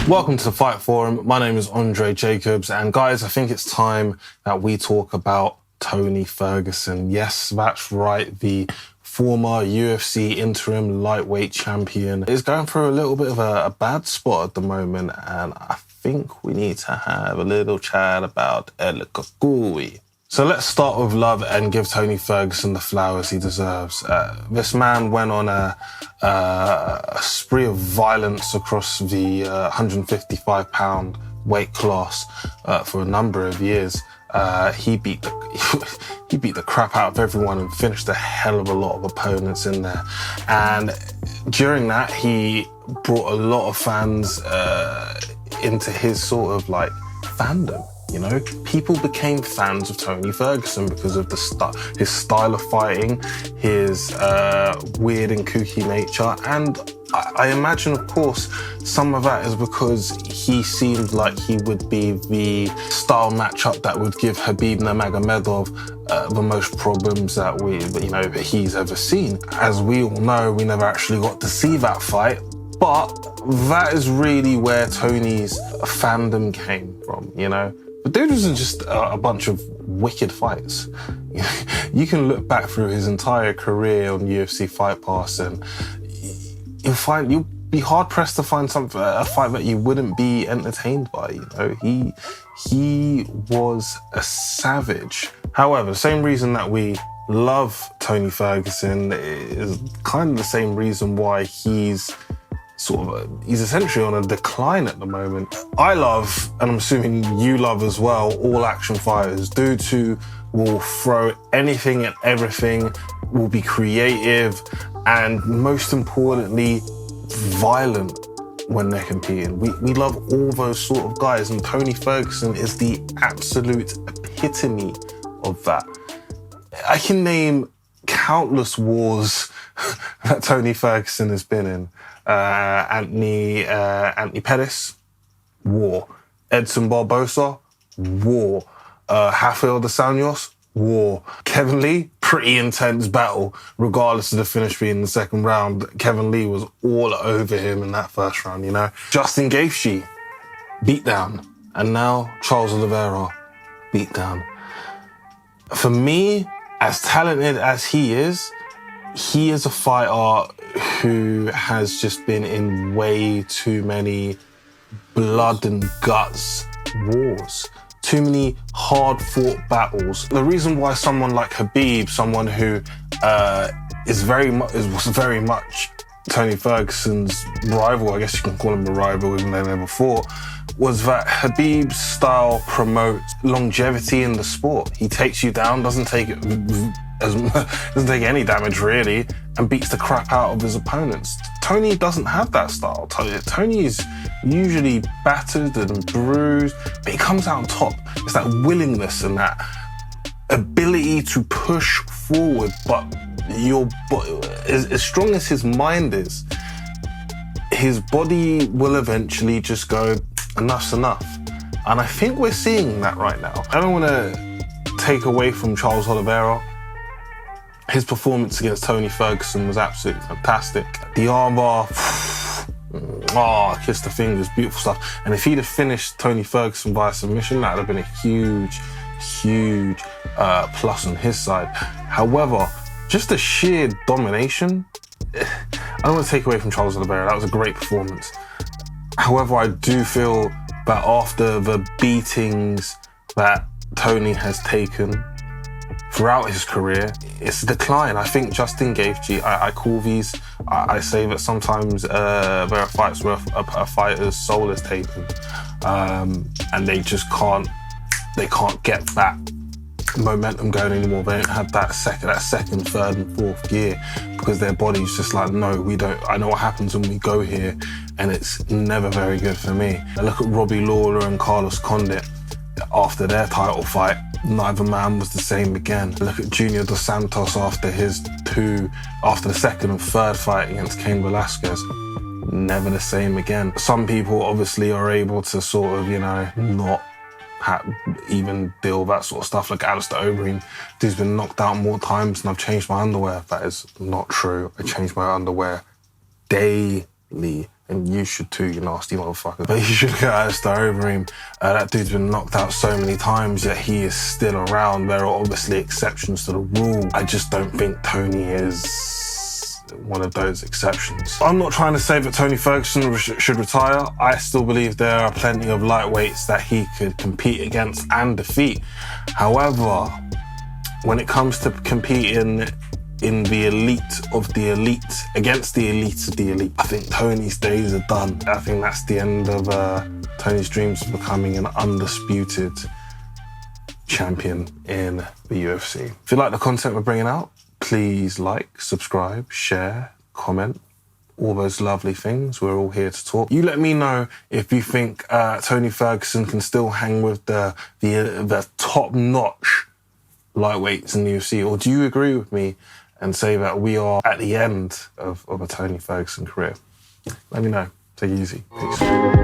Welcome to the Fight Forum. My name is Andre Jacobs, and guys, I think it's time that we talk about Tony Ferguson. Yes, that's right. The former UFC interim lightweight champion is going through a little bit of a bad spot at the moment, and I think we need to have a little chat about El Cucuy. So let's start with love and give Tony Ferguson the flowers he deserves. This man went on a spree of violence across the 155-pound weight class for a number of years. He beat the crap out of everyone and finished a hell of a lot of opponents in there. And during that, he brought a lot of fans into his sort of like fandom. You know, people became fans of Tony Ferguson because of his style of fighting, his weird and kooky nature, and I imagine, of course, some of that is because he seemed like he would be the style matchup that would give Khabib Nurmagomedov the most problems that he's ever seen. As we all know, we never actually got to see that fight, but that is really where Tony's fandom came from, you know? The dude wasn't just a bunch of wicked fights. You can look back through his entire career on UFC Fight Pass and you'll be hard pressed to find a fight that you wouldn't be entertained by. You know, he was a savage. However, the same reason that we love Tony Ferguson is kind of the same reason why he's essentially on a decline at the moment. I love, and I'm assuming you love as well, all action fighters. Dudes who will throw anything and everything, will be creative, and most importantly, violent when they're competing. We love all those sort of guys, and Tony Ferguson is the absolute epitome of that. I can name countless wars that Tony Ferguson has been in. Anthony Pettis, war. Edson Barbosa, war. Rafael dos Anjos, war. Kevin Lee, pretty intense battle, regardless of the finish being in the second round. Kevin Lee was all over him in that first round, you know. Justin Gaethje, beatdown. And now Charles Oliveira, beatdown. For me, as talented as he is a fighter who has just been in way too many blood and guts wars, too many hard-fought battles. The reason why someone like Khabib, someone who was very much Tony Ferguson's rival, I guess you can call him a rival even though they never fought, was that Khabib's style promotes longevity in the sport. He takes you down, doesn't take any damage really, and beats the crap out of his opponents. Tony doesn't have that style. Tony is usually battered and bruised, but he comes out on top. It's that willingness and that ability to push forward, but as strong as his mind is, his body will eventually just go, enough's enough. And I think we're seeing that right now. I don't want to take away from Charles Oliveira. His performance against Tony Ferguson was absolutely fantastic. The armbar, kiss the fingers, beautiful stuff. And if he'd have finished Tony Ferguson via submission, that would have been a huge plus on his side. However, just the sheer domination, I don't want to take away from Charles Oliveira. That was a great performance. However, I do feel that after the beatings that Tony has taken throughout his career, it's a decline. I think Justin Gaethje, I call these, I say that sometimes there are fights where a fighter's soul is taken, and they just can't get that momentum going anymore. They don't have that second, third and fourth gear because their body's just like, no, we don't. I know what happens when we go here, and it's never very good for me. I look at Robbie Lawler and Carlos Condit after their title fight. Neither man was the same again. Look at Junior Dos Santos after the second and third fight against Cain Velasquez. Never the same again. Some people obviously are able to sort of, not even deal with that sort of stuff, like Alistair Overeem. Dude's been knocked out more times than I've changed my underwear. That is not true. I change my underwear daily. and you should too, you nasty motherfucker. But you should look at Alistair Overeem. That dude's been knocked out so many times, yet he is still around. There are obviously exceptions to the rule. I just don't think Tony is one of those exceptions. I'm not trying to say that Tony Ferguson should retire. I still believe there are plenty of lightweights that he could compete against and defeat. However, when it comes to competing in the elite of the elite, against the elite of the elite, I think Tony's days are done. I think that's the end of Tony's dreams of becoming an undisputed champion in the UFC. If you like the content we're bringing out, please like, subscribe, share, comment, all those lovely things. We're all here to talk. You let me know if you think Tony Ferguson can still hang with the top-notch lightweights in the UFC, or do you agree with me and say that we are at the end of a Tony Ferguson career? Let me know. Take it easy. Peace.